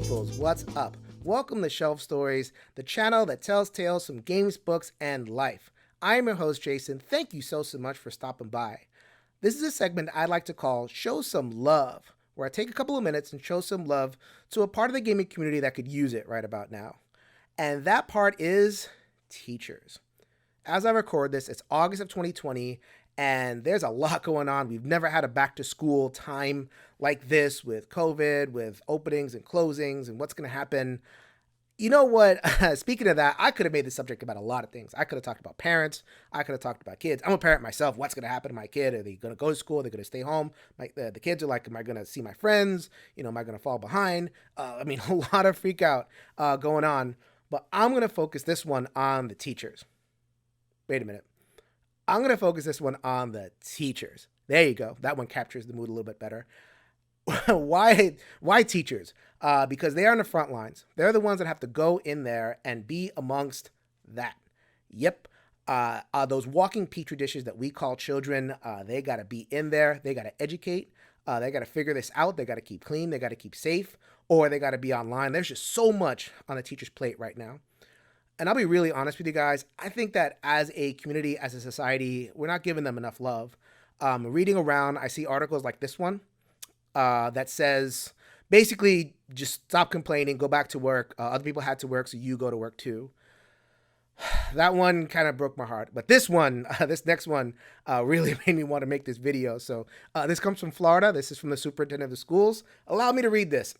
peoples, what's up? Welcome to Shelf Stories, the channel that tells tales from games, books, and life. I am your host, Jason. Thank you so much for stopping by. This is a segment I'd like to call Show Some Love, where I take a couple of minutes and show some love to a part of the gaming community that could use it right about now. And that part is teachers. As I record this, it's August of 2020, and there's a lot going on. We've never had a back to school time like this with COVID, with openings and closings and what's going to happen. You know what? Speaking of that, I could have made the subject about a lot of things. I could have talked about parents. I could have talked about kids. I'm a parent myself. What's going to happen to my kid? Are they going to go to school? Are they going to stay home? The kids are like, am I going to see my friends? Am I going to fall behind? A lot of freak out going on. But I'm going to focus this one on the teachers. Wait a minute. I'm going to focus this one on the teachers. There you go. That one captures the mood a little bit better. Why teachers? Because they are on the front lines. They're the ones that have to go in there and be amongst that. Yep. Those walking petri dishes that we call children, they got to be in there. They got to educate. They got to figure this out. They got to keep clean. They got to keep safe, or they got to be online. There's just so much on the teacher's plate right now. And I'll be really honest with you guys. I think that as a community, as a society, we're not giving them enough love. Reading around, I see articles like this one that says, basically, just stop complaining, go back to work. Other people had to work, so you go to work too. That one kind of broke my heart. But this one, this next one, really made me want to make this video. So this comes from Florida. This is from the superintendent of the schools. Allow me to read this.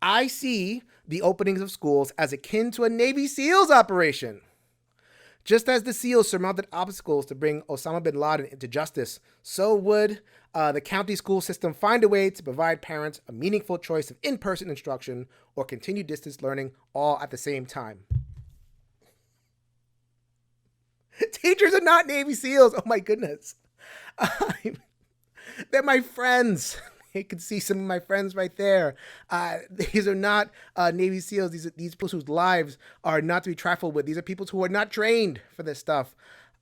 I see the openings of schools as akin to a Navy SEALs operation. Just as the SEALs surmounted obstacles to bring Osama bin Laden into justice, so would the county school system find a way to provide parents a meaningful choice of in-person instruction or continued distance learning all at the same time. Teachers are not Navy SEALs. Oh my goodness. They're my friends. You can see some of my friends right there. These are not Navy SEALs. These people whose lives are not to be trifled with. These are people who are not trained for this stuff.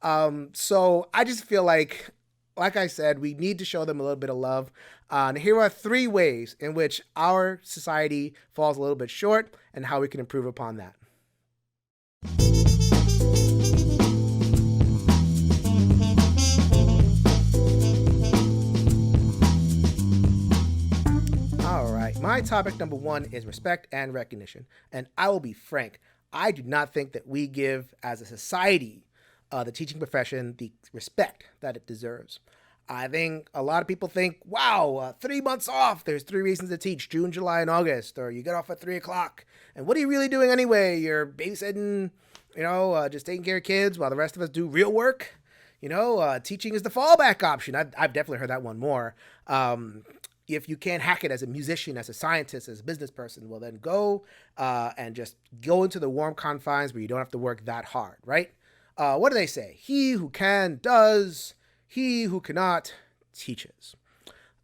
So I just feel like I said, we need to show them a little bit of love. And here are 3 ways in which our society falls a little bit short and how we can improve upon that. My topic number 1 is respect and recognition. And I will be frank, I do not think that we give, as a society, the teaching profession the respect that it deserves. I think a lot of people think, wow, 3 months off. There's 3 reasons to teach: June, July, and August. Or you get off at 3 o'clock. And what are you really doing anyway? You're babysitting, just taking care of kids while the rest of us do real work. Teaching is the fallback option. I've definitely heard that one more. If you can't hack it as a musician, as a scientist, as a business person, well, then go and just go into the warm confines where you don't have to work that hard, right? What do they say? He who can does, he who cannot teaches.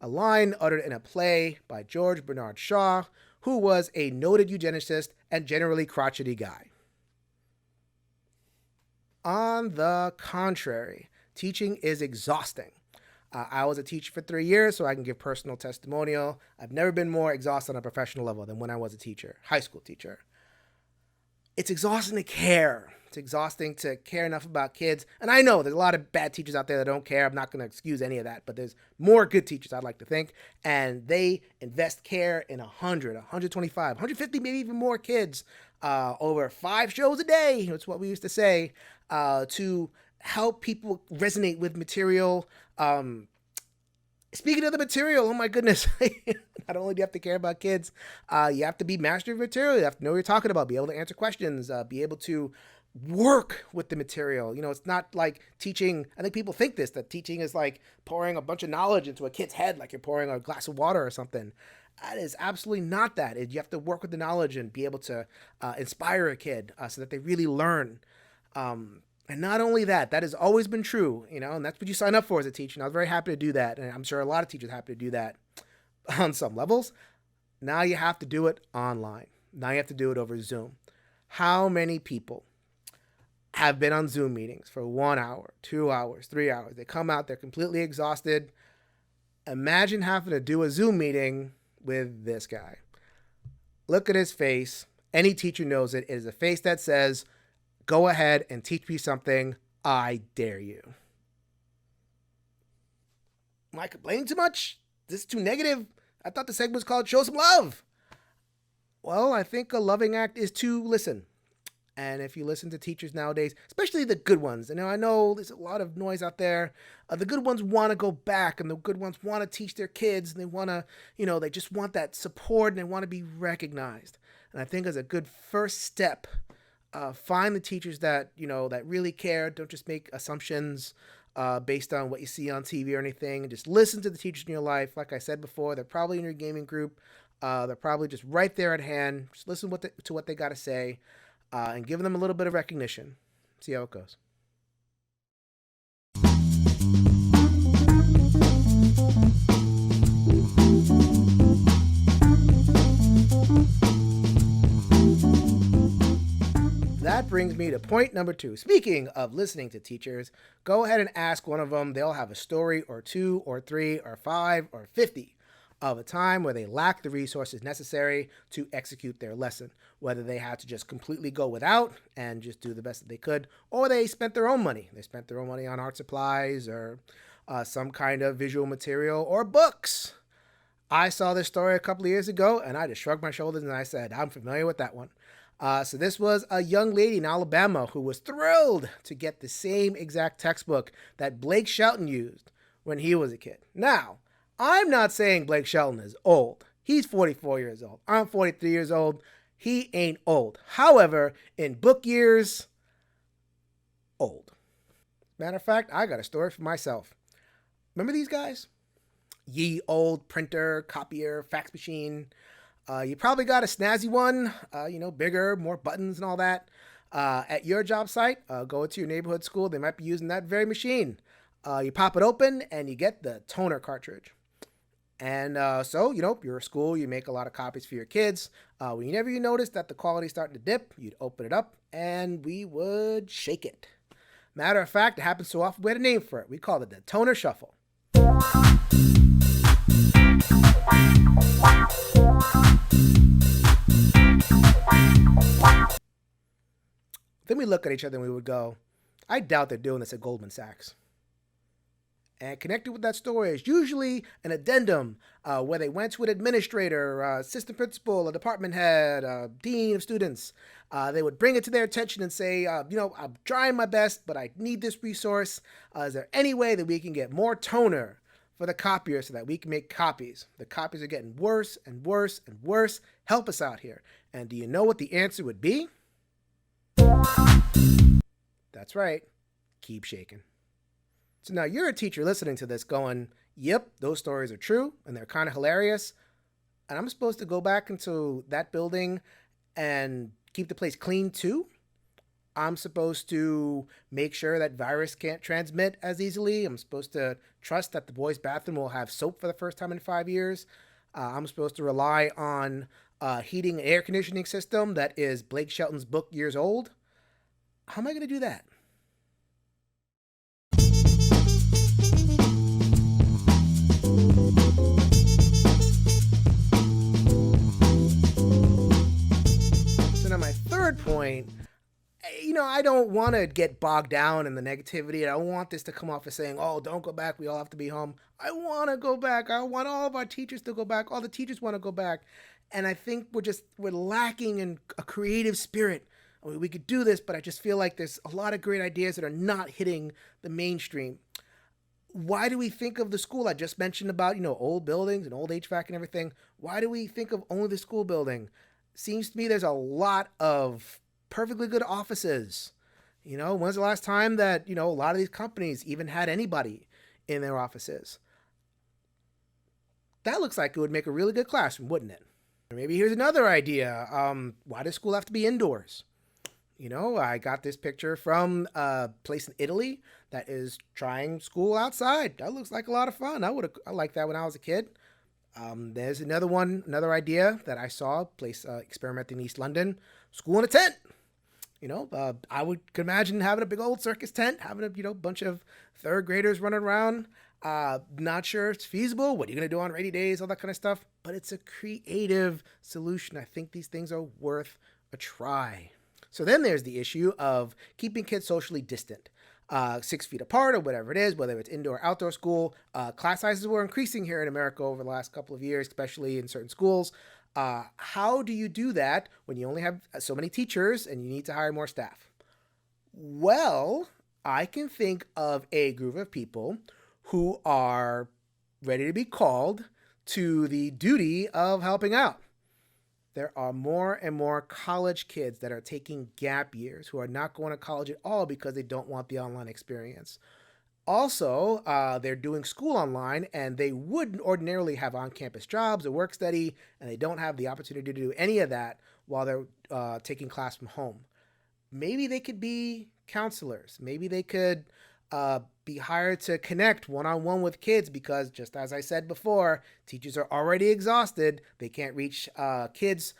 A line uttered in a play by George Bernard Shaw, who was a noted eugenicist and generally crotchety guy. On the contrary, teaching is exhausting. I was a teacher for 3 years, so I can give personal testimonial. I've never been more exhausted on a professional level than when I was a teacher, high school teacher. It's exhausting to care. It's exhausting to care enough about kids. And I know there's a lot of bad teachers out there that don't care. I'm not going to excuse any of that, but there's more good teachers, I'd like to think. And they invest care in 100, 125, 150, maybe even more kids over 5 shows a day. That's what we used to say, to help people resonate with material. Speaking of the material, oh my goodness, not only do you have to care about kids, you have to be master of material. You have to know what you're talking about, be able to answer questions, be able to work with the material. It's not like teaching. I think people think that teaching is like pouring a bunch of knowledge into a kid's head, like you're pouring a glass of water or something. That is absolutely not that. You have to work with the knowledge and be able to inspire a kid so that they really learn. And not only that, that has always been true, and that's what you sign up for as a teacher. And I was very happy to do that. And I'm sure a lot of teachers are happy to do that on some levels. Now you have to do it online. Now you have to do it over Zoom. How many people have been on Zoom meetings for 1 hour, 2 hours, 3 hours? They come out, they're completely exhausted. Imagine having to do a Zoom meeting with this guy. Look at his face. Any teacher knows it. It is a face that says, go ahead and teach me something. I dare you. Am I complaining too much? This is too negative? I thought the segment was called Show Some Love. Well, I think a loving act is to listen. And if you listen to teachers nowadays, especially the good ones, and I know there's a lot of noise out there, the good ones want to go back, and the good ones want to teach their kids, and they want to, they just want that support, and they want to be recognized. And I think as a good first step, find the teachers that, that really care. Don't just make assumptions based on what you see on TV or anything, and just listen to the teachers in your life. Like I said before, they're probably in your gaming group. They're probably just right there at hand. Just listen to what they got to say. And give them a little bit of recognition. See how it goes. That brings me to point number 2. Speaking of listening to teachers, go ahead and ask one of them. They'll have a story or 2 or 3 or 5 or 50 of a time where they lacked the resources necessary to execute their lesson, whether they had to just completely go without and just do the best that they could, or they spent their own money. They spent their own money on art supplies or some kind of visual material or books. I saw this story a couple of years ago, and I just shrugged my shoulders and I said, I'm familiar with that one. So this was a young lady in Alabama who was thrilled to get the same exact textbook that Blake Shelton used when he was a kid. Now, I'm not saying Blake Shelton is old. He's 44 years old. I'm 43 years old. He ain't old. However, in book years, old. Matter of fact, I got a story for myself. Remember these guys? Ye old printer, copier, fax machine. You probably got a snazzy one, bigger, more buttons and all that. At your job site, go to your neighborhood school. They might be using that very machine. You pop it open and you get the toner cartridge. And so, you're a school, you make a lot of copies for your kids. Whenever you notice that the quality's starting to dip, you'd open it up and we would shake it. Matter of fact, it happens so often, we had a name for it. We called it the toner shuffle. Then we look at each other and we would go, I doubt they're doing this at Goldman Sachs. And connected with that story is usually an addendum where they went to an administrator, assistant principal, a department head, dean of students. They would bring it to their attention and say, I'm trying my best, but I need this resource. Is there any way that we can get more toner for the copier so that we can make copies? The copies are getting worse and worse and worse. Help us out here. And do you know what the answer would be? That's right. Keep shaking. So now you're a teacher listening to this going, yep, those stories are true and they're kind of hilarious. And I'm supposed to go back into that building and keep the place clean too? I'm supposed to make sure that virus can't transmit as easily. I'm supposed to trust that the boys' bathroom will have soap for the first time in 5 years. I'm supposed to rely on heating and air conditioning system that is Blake Shelton's book years old. How am I going to do that? So now my third point, I don't want to get bogged down in the negativity. I don't want this to come off as saying, oh, don't go back. We all have to be home. I want to go back. I want all of our teachers to go back. All the teachers want to go back. And I think we're lacking in a creative spirit. I mean, we could do this, but I just feel like there's a lot of great ideas that are not hitting the mainstream. Why do we think of the school I just mentioned about, old buildings and old HVAC and everything? Why do we think of only the school building? Seems to me there's a lot of perfectly good offices. When's the last time that, a lot of these companies even had anybody in their offices? That looks like it would make a really good classroom, wouldn't it? Or maybe here's another idea. Why does school have to be indoors? I got this picture from a place in Italy that is trying school outside. That looks like a lot of fun. I liked that when I was a kid. There's another idea that I saw, place experimenting in East London, school in a tent. I could imagine having a big old circus tent, having a bunch of third graders running around. Not sure it's feasible. What are you going to do on rainy days? All that kind of stuff. but it's a creative solution. I think these things are worth a try. So then there's the issue of keeping kids socially distant. 6 feet apart or whatever it is, whether it's indoor or outdoor school. Class sizes were increasing here in America over the last couple of years, especially in certain schools. How do you do that when you only have so many teachers and you need to hire more staff? Well, I can think of a group of people who are ready to be called to the duty of helping out. There are more and more college kids that are taking gap years who are not going to college at all because they don't want the online experience. Also, they're doing school online and they would ordinarily have on campus jobs or work study, and they don't have the opportunity to do any of that while they're taking class from home. Maybe they could be counselors. Maybe they could be hired to connect one on one with kids because, just as I said before, teachers are already exhausted. They can't reach kids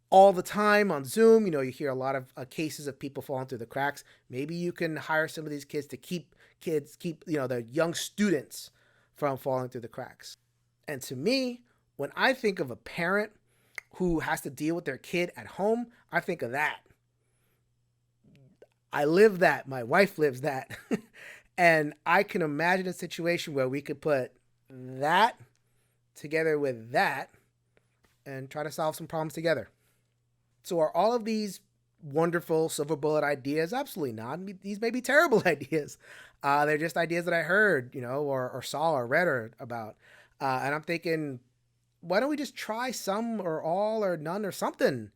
all the time on Zoom. You hear a lot of cases of people falling through the cracks. Maybe you can hire some of these kids to keep the young students from falling through the cracks. And to me, when I think of a parent who has to deal with their kid at home, I think of that. I live that. My wife lives that. And I can imagine a situation where we could put that together with that and try to solve some problems together. So are all of these wonderful silver bullet ideas? Absolutely not. These may be terrible ideas. They're just ideas that I heard, or saw or read or about. And I'm thinking, why don't we just try some or all or none or something?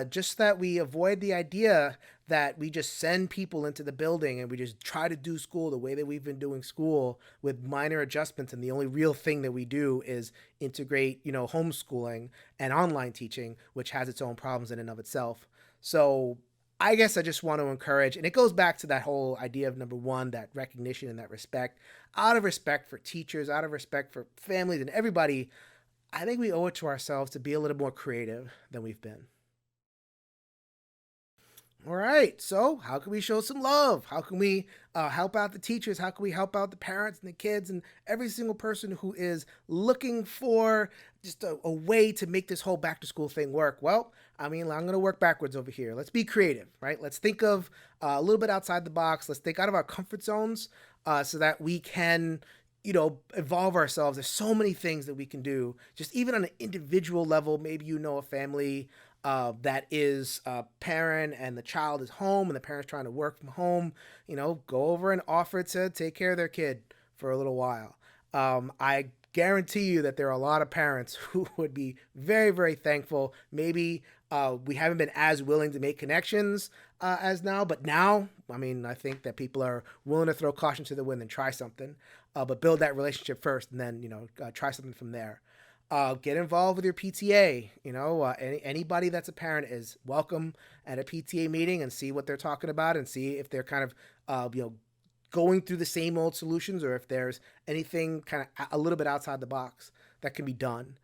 Just that we avoid the idea that we just send people into the building and we just try to do school the way that we've been doing school with minor adjustments. And the only real thing that we do is integrate, homeschooling and online teaching, which has its own problems in and of itself. So I guess I just want to encourage, and it goes back to that whole idea of number one, that recognition and that respect. Out of respect for teachers, out of respect for families and everybody, I think we owe it to ourselves to be a little more creative than we've been. All right. So, how can we show some love? How can we help out the teachers? How can we help out the parents and the kids and every single person who is looking for just a way to make this whole back to school thing work? Well, I'm going to work backwards over here. Let's be creative, right? Let's think of a little bit outside the box. Let's think out of our comfort zones so that we can evolve ourselves. There's so many things that we can do, just even on an individual level. Maybe a family that is a parent and the child is home and the parent's trying to work from home. Go over and offer to take care of their kid for a little while. I guarantee you that there are a lot of parents who would be very, very thankful. Maybe we haven't been as willing to make connections as now, but now, I think that people are willing to throw caution to the wind and try something, but build that relationship first and then, try something from there. Get involved with your PTA. Anybody that's a parent is welcome at a PTA meeting and see what they're talking about and see if they're kind of, going through the same old solutions or if there's anything kind of a little bit outside the box that can be done.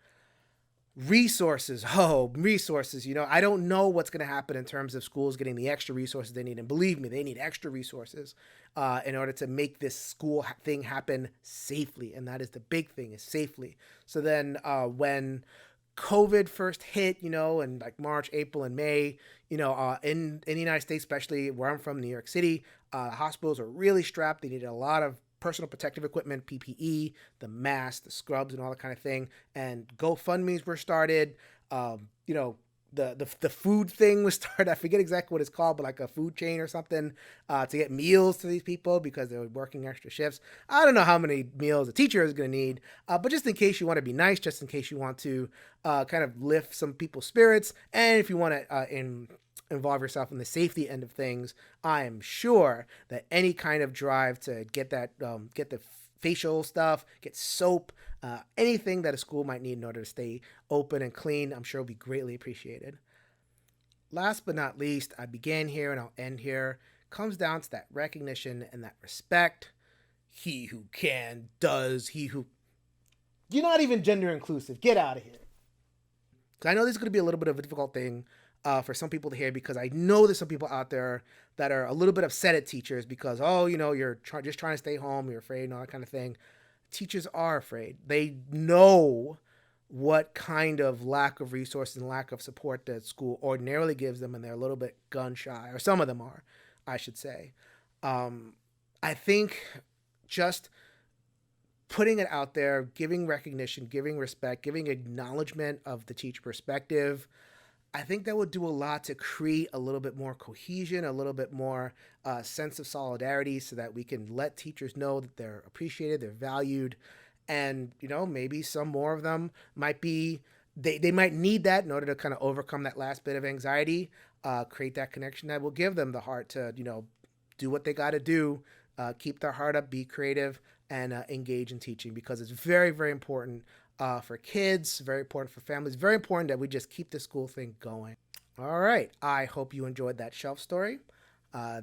Resources. I don't know what's going to happen in terms of schools getting the extra resources they need. And believe me, they need extra resources in order to make this school thing happen safely. And that is the big thing, is safely. So then when COVID first hit, in like March, April, and May, in the United States, especially where I'm from, New York City, hospitals are really strapped. They needed a lot of personal protective equipment, PPE, the masks, the scrubs, and all that kind of thing. And GoFundMe's were started. The food thing was started. I forget exactly what it's called, but like a food chain or something to get meals to these people because they were working extra shifts. I don't know how many meals a teacher is going to need, but just in case you want to be nice, just in case you want to kind of lift some people's spirits, and if you want to involve yourself in the safety end of things, I am sure that any kind of drive to get that, get the facial stuff, get soap, anything that a school might need in order to stay open and clean, I'm sure will be greatly appreciated. Last but not least, I began here and I'll end here, comes down to that recognition and that respect. He who can, does, he who... You're not even gender inclusive. Get out of here. Because I know this is going to be a little bit of a difficult thing for some people to hear, because I know there's some people out there that are a little bit upset at teachers because, you're just trying to stay home, you're afraid and all that kind of thing. Teachers are afraid. They know what kind of lack of resources and lack of support that school ordinarily gives them, and they're a little bit gun shy, or some of them are, I should say. Um, I think just putting it out there, giving recognition, giving respect, giving acknowledgement of the teacher perspective, I think that would do a lot to create a little bit more cohesion, a little bit more sense of solidarity, so that we can let teachers know that they're appreciated, they're valued, and maybe some more of them might be they might need that in order to kind of overcome that last bit of anxiety, create that connection that will give them the heart to do what they got to do, keep their heart up, be creative, and engage in teaching, because it's very, very important for kids, very important for families, very important that we just keep the school thing going. All right. I hope you enjoyed that shelf story.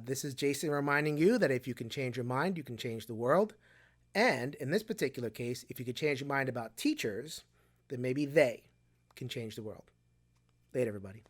This is Jason reminding you that if you can change your mind, you can change the world. And in this particular case, if you can change your mind about teachers, then maybe they can change the world. Later, everybody.